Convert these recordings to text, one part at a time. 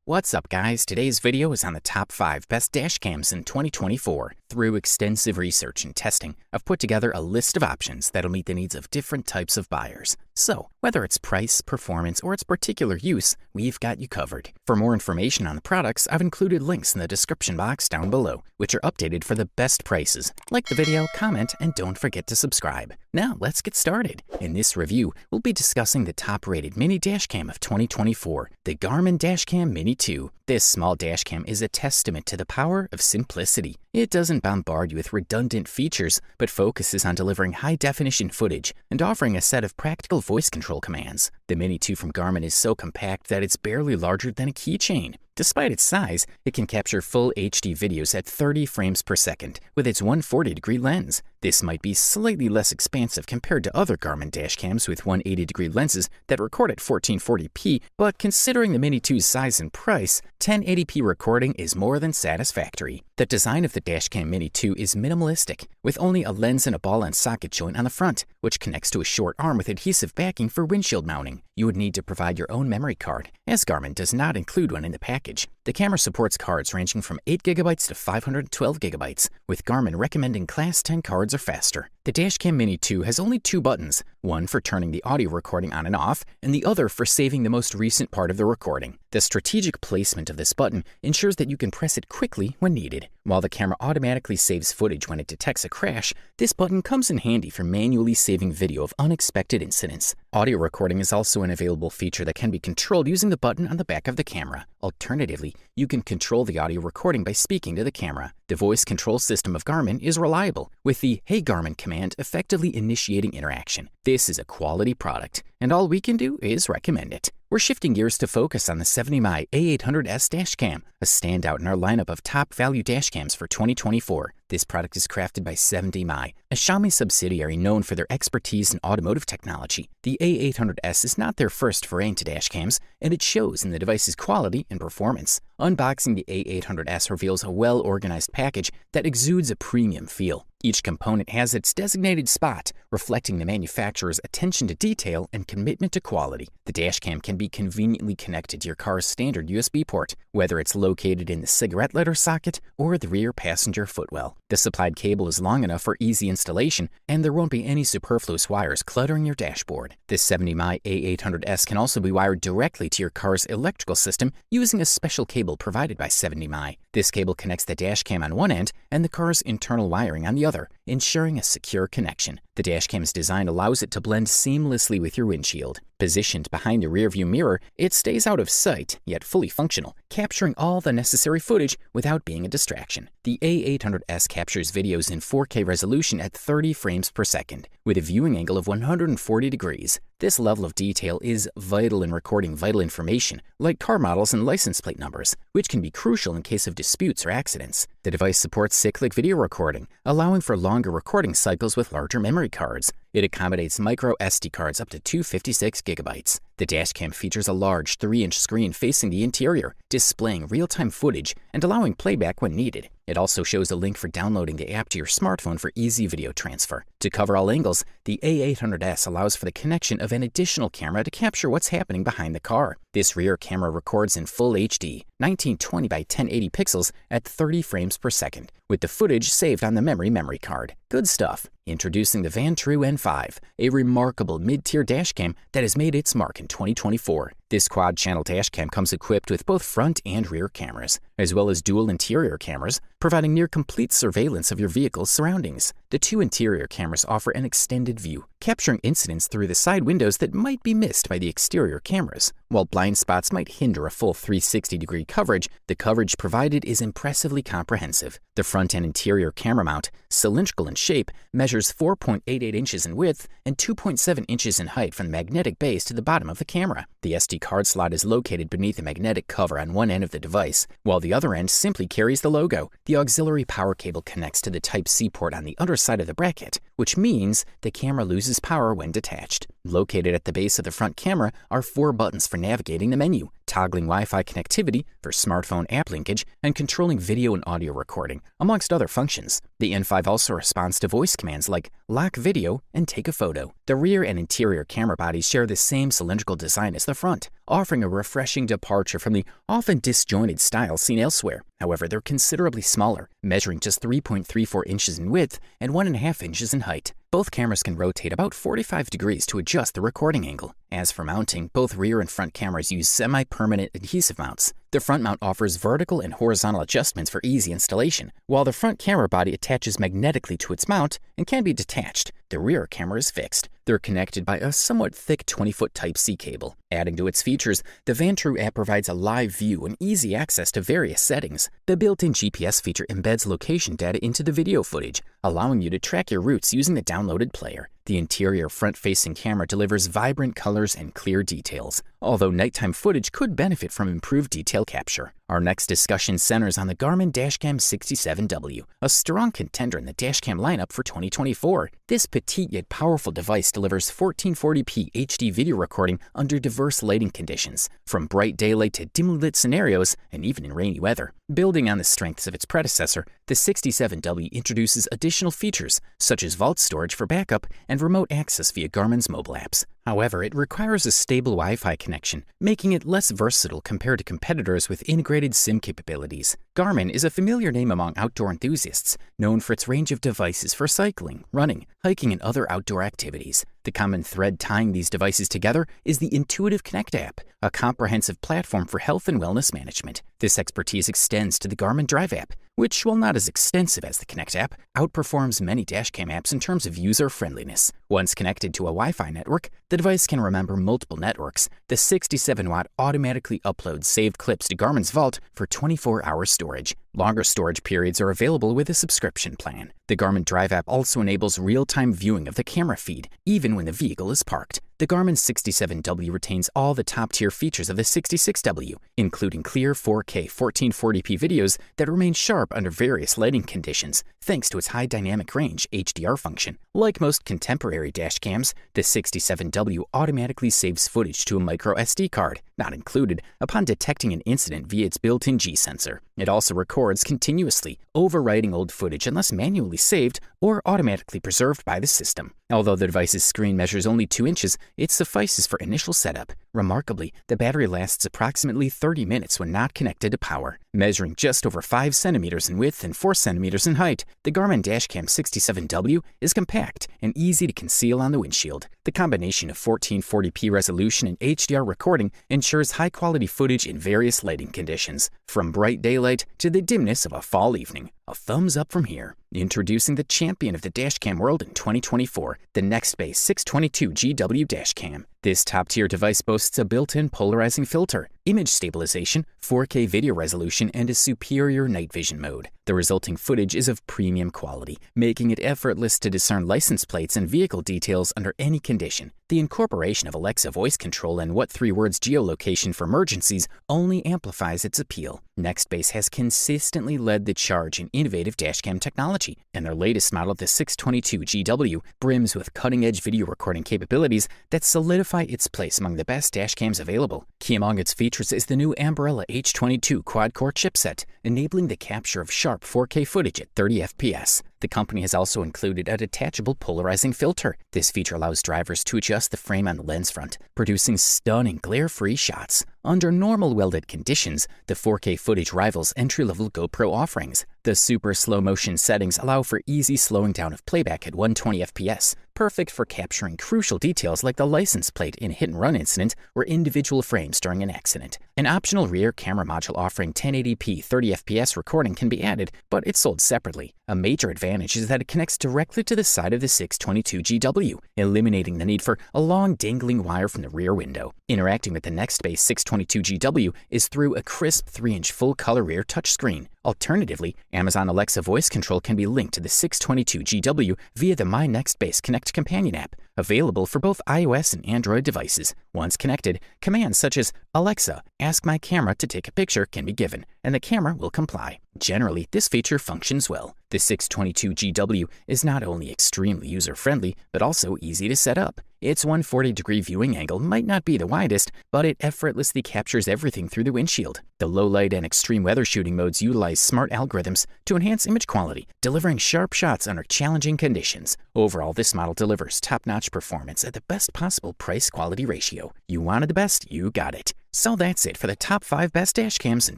What's up guys, today's video is on the top 5 best dash cams in 2024. Through extensive research and testing, I've put together a list of options that'll meet the needs of different types of buyers. So, whether it's price, performance, or its particular use, we've got you covered. For more information on the products, I've included links in the description box down below, which are updated for the best prices. Like the video, comment, and don't forget to subscribe. Now, let's get started. In this review, we'll be discussing the top-rated mini dash cam of 2024, the Garmin Dash Cam Mini 2. This small dash cam is a testament to the power of simplicity. It doesn't bombard you with redundant features, but focuses on delivering high-definition footage and offering a set of practical voice control commands. The Mini 2 from Garmin is so compact that it's barely larger than a keychain. Despite its size, it can capture full HD videos at 30 frames per second with its 140-degree lens. This might be slightly less expansive compared to other Garmin dash cams with 180-degree lenses that record at 1440p, but considering the Mini 2's size and price, 1080p recording is more than satisfactory. The design of the Dash Cam Mini 2 is minimalistic, with only a lens and a ball and socket joint on the front, which connects to a short arm with adhesive backing for windshield mounting. You would need to provide your own memory card, as Garmin does not include one in the package. The camera supports cards ranging from 8GB to 512GB, with Garmin recommending Class 10 cards or faster. The Dash Cam Mini 2 has only 2 buttons, one for turning the audio recording on and off, and the other for saving the most recent part of the recording. The strategic placement of this button ensures that you can press it quickly when needed. While the camera automatically saves footage when it detects a crash, this button comes in handy for manually saving video of unexpected incidents. Audio recording is also an available feature that can be controlled using the button on the back of the camera. Alternatively, you can control the audio recording by speaking to the camera. The voice control system of Garmin is reliable, with the Hey Garmin command effectively initiating interaction. This is a quality product, and all we can do is recommend it. We're shifting gears to focus on the 70mm A800S Dash Cam, a standout in our lineup of top-value dash cams for 2024. This product is crafted by 70mm, a Xiaomi subsidiary known for their expertise in automotive technology. The A800S is not their first foray into dash cams, and it shows in the device's quality and performance. Unboxing the A800S reveals a well-organized package that exudes a premium feel. Each component has its designated spot, reflecting the manufacturer's attention to detail and commitment to quality. The dash cam can be conveniently connected to your car's standard USB port, whether it's located in the cigarette lighter socket or the rear passenger footwell. The supplied cable is long enough for easy installation, and there won't be any superfluous wires cluttering your dashboard. This 70mm A800S can also be wired directly to your car's electrical system using a special cable provided by 70mm. This cable connects the dash cam on one end and the car's internal wiring on the other, ensuring a secure connection. The dash cam's design allows it to blend seamlessly with your windshield. Positioned behind the rearview mirror, it stays out of sight, yet fully functional, capturing all the necessary footage without being a distraction. The A800S captures videos in 4K resolution at 30 frames per second, with a viewing angle of 140 degrees. This level of detail is vital in recording vital information, like car models and license plate numbers, which can be crucial in case of disputes or accidents. The device supports cyclic video recording, allowing for longer recording cycles with larger memory cards. It accommodates micro SD cards up to 256GB. The dash cam features a large 3-inch screen facing the interior, displaying real-time footage and allowing playback when needed. It also shows a link for downloading the app to your smartphone for easy video transfer. To cover all angles, the A800S allows for the connection of an additional camera to capture what's happening behind the car. This rear camera records in full HD, 1920 by 1080 pixels at 30 frames per second, with the footage saved on the memory card. Good stuff. Introducing the Vantrue N5, a remarkable mid-tier dash cam that has made its mark in 2024. This quad-channel dash cam comes equipped with both front and rear cameras, as well as dual interior cameras, providing near-complete surveillance of your vehicle's surroundings. The 2 interior cameras offer an extended view, capturing incidents through the side windows that might be missed by the exterior cameras. While blind spots might hinder a full 360-degree coverage, the coverage provided is impressively comprehensive. The front and interior camera mount, cylindrical in shape, measures 4.88 inches in width and 2.7 inches in height from the magnetic base to the bottom of the camera. The SD card slot is located beneath the magnetic cover on one end of the device, while the other end simply carries the logo. The auxiliary power cable connects to the Type-C port on the underside of the bracket, which means the camera loses power when detached. Located at the base of the front camera are 4 buttons for navigating the menu, toggling Wi-Fi connectivity for smartphone app linkage, and controlling video and audio recording, amongst other functions. The N5 also responds to voice commands like lock video and take a photo. The rear and interior camera bodies share the same cylindrical design as the front, offering a refreshing departure from the often disjointed style seen elsewhere. However, they're considerably smaller, measuring just 3.34 inches in width and 1.5 inches in height. Both cameras can rotate about 45 degrees to adjust the recording angle. As for mounting, both rear and front cameras use semi-permanent adhesive mounts. The front mount offers vertical and horizontal adjustments for easy installation, while the front camera body attaches magnetically to its mount and can be detached. The rear camera is fixed. They're connected by a somewhat thick 20-foot Type-C cable. Adding to its features, the Vantrue app provides a live view and easy access to various settings. The built-in GPS feature embeds location data into the video footage, allowing you to track your routes using the downloaded player. The interior front-facing camera delivers vibrant colors and clear details, although nighttime footage could benefit from improved detail capture. Our next discussion centers on the Garmin Dash Cam 67W, a strong contender in the dash cam lineup for 2024. This petite yet powerful device delivers 1440p HD video recording under diverse lighting conditions, from bright daylight to dimly lit scenarios, and even in rainy weather. Building on the strengths of its predecessor, the 67W introduces additional features, such as vault storage for backup and remote access via Garmin's mobile apps. However, it requires a stable Wi-Fi connection, making it less versatile compared to competitors with integrated SIM capabilities. Garmin is a familiar name among outdoor enthusiasts, known for its range of devices for cycling, running, hiking, and other outdoor activities. The common thread tying these devices together is the Intuitive Connect app, a comprehensive platform for health and wellness management. This expertise extends to the Garmin Drive app, which, while not as extensive as the Connect app, outperforms many dashcam apps in terms of user-friendliness. Once connected to a Wi-Fi network, the device can remember multiple networks. The 67-watt automatically uploads saved clips to Garmin's Vault for 24-hour storage. Longer storage periods are available with a subscription plan. The Garmin Drive app also enables real-time viewing of the camera feed, even when the vehicle is parked. The Garmin 67W retains all the top-tier features of the 66W, including clear 4K 1440p videos that remain sharp under various lighting conditions, thanks to its high dynamic range HDR function. Like most contemporary dash cams, the 67W automatically saves footage to a micro SD card, not included, upon detecting an incident via its built-in G sensor. It also records continuously, overwriting old footage unless manually saved or automatically preserved by the system. Although the device's screen measures only 2 inches, it suffices for initial setup. Remarkably, the battery lasts approximately 30 minutes when not connected to power. Measuring just over 5 centimeters in width and 4 centimeters in height, the Garmin Dash Cam 67W is compact and easy to conceal on the windshield. The combination of 1440p resolution and HDR recording ensures high-quality footage in various lighting conditions, from bright daylight to the dimness of a fall evening. A thumbs up from here. Introducing the champion of the dashcam world in 2024, the Nextbase 622GW Dash Cam. This top-tier device boasts a built-in polarizing filter, image stabilization, 4K video resolution, and a superior night vision mode. The resulting footage is of premium quality, making it effortless to discern license plates and vehicle details under any condition. The incorporation of Alexa voice control and What 3 Words geolocation for emergencies only amplifies its appeal. Nextbase has consistently led the charge in innovative dashcam technology, and their latest model, the 622GW, brims with cutting-edge video recording capabilities that solidify its place among the best dashcams available. Key among its features is the new Umbrella H22 quad-core chipset, enabling the capture of sharp 4K footage at 30 FPS. The company has also included a detachable polarizing filter. This feature allows drivers to adjust the frame on the lens front, producing stunning glare-free shots. Under normal welded conditions, the 4K footage rivals entry-level GoPro offerings. The super slow-motion settings allow for easy slowing down of playback at 120 FPS, perfect for capturing crucial details like the license plate in a hit-and-run incident or individual frames during an accident. An optional rear camera module offering 1080p 30 FPS recording can be added, but it's sold separately. A major advantage is that it connects directly to the side of the 622GW, eliminating the need for a long dangling wire from the rear window. Interacting with the Nextbase 622GW is through a crisp 3-inch full-color rear touchscreen. Alternatively, Amazon Alexa voice control can be linked to the 622GW via the My Nextbase Connect companion app. available for both iOS and Android devices. Once connected, commands such as "Alexa, ask my camera to take a picture" can be given, and the camera will comply. Generally, this feature functions well. The 622GW is not only extremely user-friendly, but also easy to set up. Its 140-degree viewing angle might not be the widest, but it effortlessly captures everything through the windshield. The low light and extreme weather shooting modes utilize smart algorithms to enhance image quality, delivering sharp shots under challenging conditions. Overall, this model delivers top-notch performance at the best possible price-quality ratio. You wanted the best, you got it. So that's it for the top 5 best dash cams in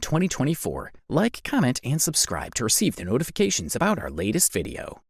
2024. Like, comment, and subscribe to receive the notifications about our latest video.